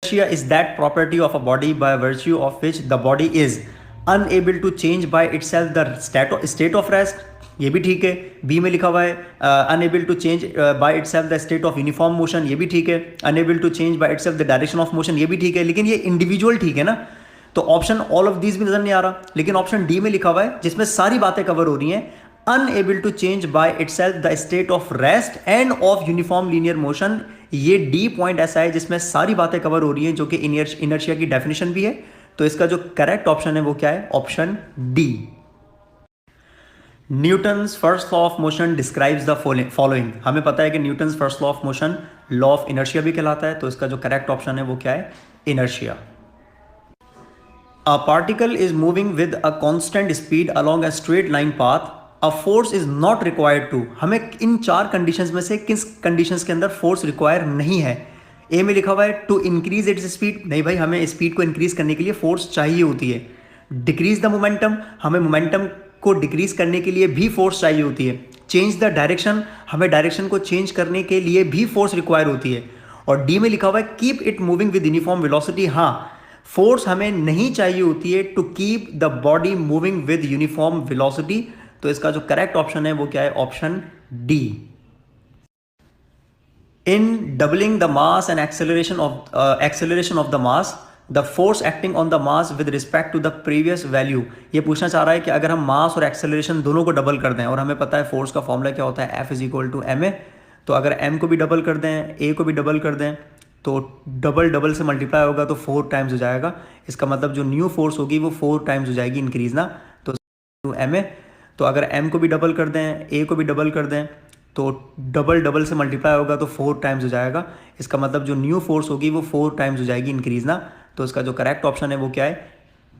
Inertia is that property of a body by virtue of which the body is unable to change by itself the state of rest. ये भी ठीक है. B में लिखा हुआ है unable to change by itself the state of uniform motion, ये भी ठीक है. Unable to change by itself the direction of motion, ये भी ठीक है. लेकिन ये इंडिविजुअल ठीक है ना, तो ऑप्शन ऑल ऑफ दीज भी नजर नहीं आ रहा. लेकिन ऑप्शन डी में लिखा हुआ है जिसमें सारी बातें कवर हो रही हैं, unable to change by itself the state of rest and of uniform linear motion. ये डी पॉइंट ऐसा है जिसमें सारी बातें कवर हो रही हैं, जो कि इनर्शिया की डेफिनेशन भी है. तो इसका जो करेक्ट ऑप्शन है वो क्या है? Option D. Newton's first law of motion describes the following. हमें पता है कि Newton's first law of motion law of inertia भी कहलाता है. तो इसका जो करेक्ट ऑप्शन है वो क्या है? Inertia. A particle is moving with a constant speed along a straight line path. A force is not required to. हमें इन चार कंडीशंस में से किस कंडीशंस के अंदर फोर्स रिक्वायर नहीं है? ए में लिखा हुआ है टू इंक्रीज इट्स स्पीड. नहीं भाई, हमें स्पीड को इंक्रीज करने के लिए फोर्स चाहिए होती है. डिक्रीज द मोमेंटम, हमें मोमेंटम को डिक्रीज करने के लिए भी फोर्स चाहिए होती है. चेंज द डायरेक्शन, हमें डायरेक्शन को चेंज करने के लिए भी फोर्स रिक्वायर होती है. और डी में लिखा हुआ है keep it moving with uniform velocity. हाँ, फोर्स हमें नहीं चाहिए होती है to keep the body moving with uniform velocity. तो इसका जो करेक्ट ऑप्शन है वो क्या है? Option D. In doubling the mass and acceleration of the mass, the force acting on the mass with respect to the previous value. ये पूछना चाह रहा है कि अगर हम मास और एक्सेलरेशन दोनों को डबल कर दें, और हमें पता है फोर्स का फॉर्मूला क्या होता है? F is equal to ma. तो अगर m को भी डबल कर दें, a को भी डबल कर दें, तो डबल डबल से मल्टीप्लाई होगा तो 4 टाइम्स हो जाएगा. इसका मतलब जो न्यू फोर्स होगी वो 4 टाइम्स हो जाएगी इंक्रीज ना. तो ma. तो अगर m को भी डबल कर दें, a को भी डबल कर दें, तो डबल डबल से मल्टीप्लाई होगा तो 4 टाइम्स हो जाएगा. इसका मतलब जो न्यू फोर्स होगी वो 4 टाइम्स हो जाएगी इंक्रीज ना. तो इसका जो करेक्ट ऑप्शन है वो क्या है?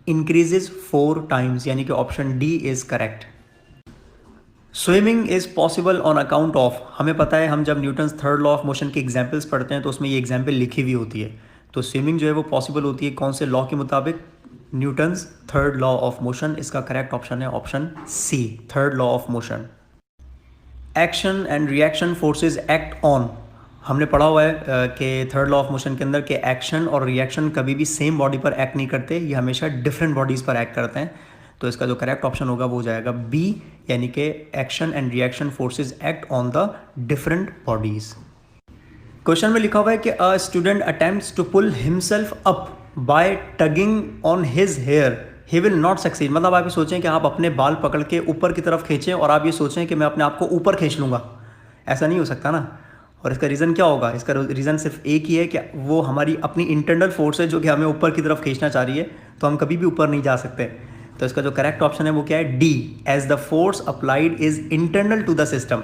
इंक्रीजेज 4 टाइम्स, यानी कि option D is correct. Swimming is possible on account of. हमें पता है हम जब Newton's third law of motion के एग्जाम्पल्स पढ़ते हैं तो उसमें ये एग्जाम्पल लिखी हुई होती है. तो स्विमिंग जो है वो पॉसिबल होती है कौन से लॉ के मुताबिक? Newton's third law of motion. इसका करेक्ट ऑप्शन है option C, third law of motion. Action and reaction forces act on. हमने पढ़ा हुआ है कि थर्ड लॉ ऑफ मोशन के अंदर के एक्शन और रिएक्शन कभी भी सेम बॉडी पर एक्ट नहीं करते, ये हमेशा डिफरेंट बॉडीज़ पर एक्ट करते हैं. तो इसका जो करेक्ट ऑप्शन होगा वो हो जाएगा बी, यानी कि action and reaction forces act on the different bodies. Question में लिखा हुआ है कि a student attempts to pull himself up by tugging on his hair, he will not succeed. मतलब आप ये सोचें कि आप अपने बाल पकड़ के ऊपर की तरफ खींचें और आप ये सोचें कि मैं अपने आप को ऊपर खींच लूँगा. ऐसा नहीं हो सकता ना. और इसका रीज़न क्या होगा? इसका रीज़न सिर्फ एक ही है कि वो हमारी अपनी इंटरनल फोर्स है जो कि हमें ऊपर की तरफ खींचना चाह रही है. तो हम कभी भी ऊपर नहीं जा सकते. तो इसका जो करेक्ट ऑप्शन है वो क्या है? D, as the force applied is internal to the system.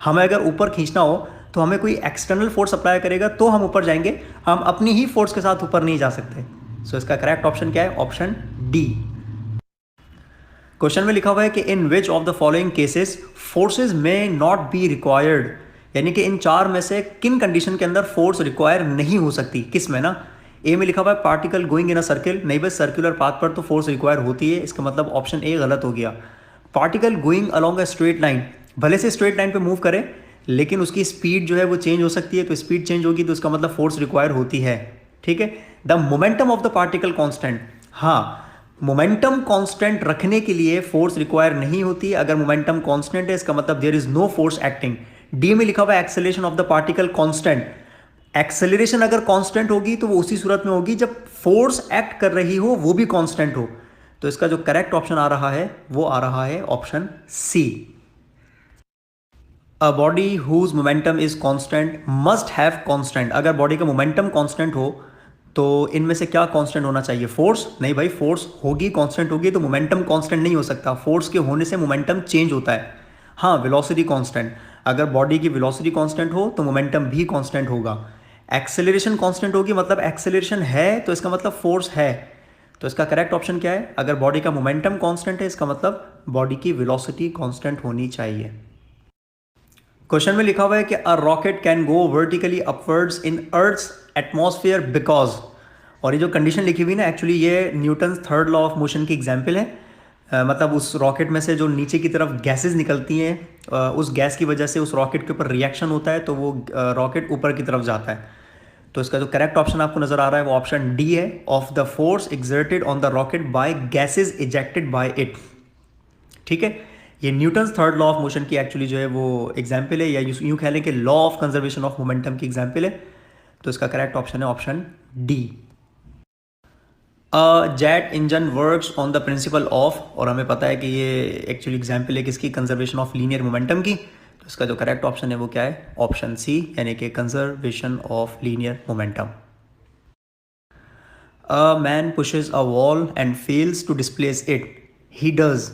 हमें अगर ऊपर खींचना हो तो हमें कोई एक्सटर्नल फोर्स अप्लाई करेगा तो हम ऊपर जाएंगे, हम अपनी ही फोर्स के साथ ऊपर नहीं जा सकते. सो इसका करेक्ट ऑप्शन क्या है? Option D. क्वेश्चन में लिखा हुआ है कि in which of the following cases forces may not be required. यानी कि इन चार में से किन कंडीशन के अंदर फोर्स रिक्वायर नहीं हो सकती? किस में ना? ए में लिखा हुआ है particle going in a circle. नहीं बस सर्कुलर पाथ पर तो फोर्स रिक्वायर होती है, इसका मतलब ऑप्शन ए गलत हो गया. Particle going along a straight line, भले से स्ट्रेट लाइन पे मूव करे लेकिन उसकी स्पीड जो है वो चेंज हो सकती है. तो स्पीड चेंज होगी तो इसका मतलब फोर्स रिक्वायर होती है. ठीक है. The momentum of the particle constant. हाँ, मोमेंटम कांस्टेंट रखने के लिए फोर्स रिक्वायर नहीं होती. अगर मोमेंटम कांस्टेंट है इसका मतलब there is no force acting. D में लिखा हुआ है acceleration of the particle constant. Acceleration अगर कांस्टेंट होगी तो वो उसी सूरत में होगी जब फोर्स एक्ट कर रही हो वो भी कांस्टेंट हो. तो इसका जो करेक्ट ऑप्शन आ रहा है वो आ रहा है option C. A body whose momentum is constant must have constant. अगर बॉडी का मोमेंटम कांस्टेंट हो तो इनमें से क्या कांस्टेंट होना चाहिए? फोर्स. नहीं भाई, फोर्स होगी कांस्टेंट होगी तो मोमेंटम कांस्टेंट नहीं हो सकता. फोर्स के होने से मोमेंटम चेंज होता है. हाँ, वेलोसिटी कांस्टेंट. अगर बॉडी की वेलोसिटी कांस्टेंट हो तो मोमेंटम भी कांस्टेंट होगा. एक्सेलरेशन कांस्टेंट होगी मतलब एक्सेलरेशन है तो इसका मतलब फोर्स है. तो इसका करेक्ट ऑप्शन क्या है? अगर बॉडी का मोमेंटम कांस्टेंट है इसका मतलब बॉडी की वेलोसिटी कांस्टेंट होनी चाहिए. क्वेश्चन में लिखा हुआ है कि a rocket can go vertically upwards in earth's atmosphere because. और ये जो कंडीशन लिखी हुई ना, एक्चुअली ये Newton's third law of motion की एग्जाम्पल है. मतलब उस रॉकेट में से जो नीचे की तरफ गैसेस निकलती हैं उस गैस की वजह से उस रॉकेट के ऊपर रिएक्शन होता है तो वो रॉकेट ऊपर की तरफ जाता है. तो इसका जो करेक्ट ऑप्शन आपको नजर आ रहा है वो ऑप्शन डी है, of the force exerted on the rocket by gases ejected by it. ठीक है, ये Newton's third law of motion की एक्चुअली जो है वो एग्जाम्पल है, या यूं कह लें कि law of conservation of momentum की एग्जाम्पल है। तो इसका करेक्ट ऑप्शन है option D. Jet engine works on the principle of, और हमें पता है कि ये एक्चुअली एग्जाम्पल है किसकी, कंजर्वेशन ऑफ लीनियर मोमेंटम की। तो इसका जो करेक्ट ऑप्शन है वो क्या है, ऑप्शन सी, यानी कि conservation of linear momentum. A man pushes a wall and fails to displace it. He does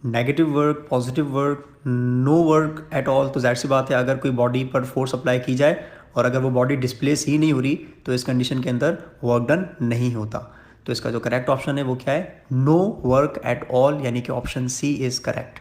negative work, positive work, no work at all. तो जाहिर सी बात है अगर कोई बॉडी पर फोर्स अप्लाई की जाए और अगर वो बॉडी डिस्प्लेस ही नहीं हो रही तो इस कंडीशन के अंदर वर्क डन नहीं होता। तो इसका जो करेक्ट ऑप्शन है वो क्या है, नो वर्क एट ऑल, यानी कि ऑप्शन सी इज करेक्ट।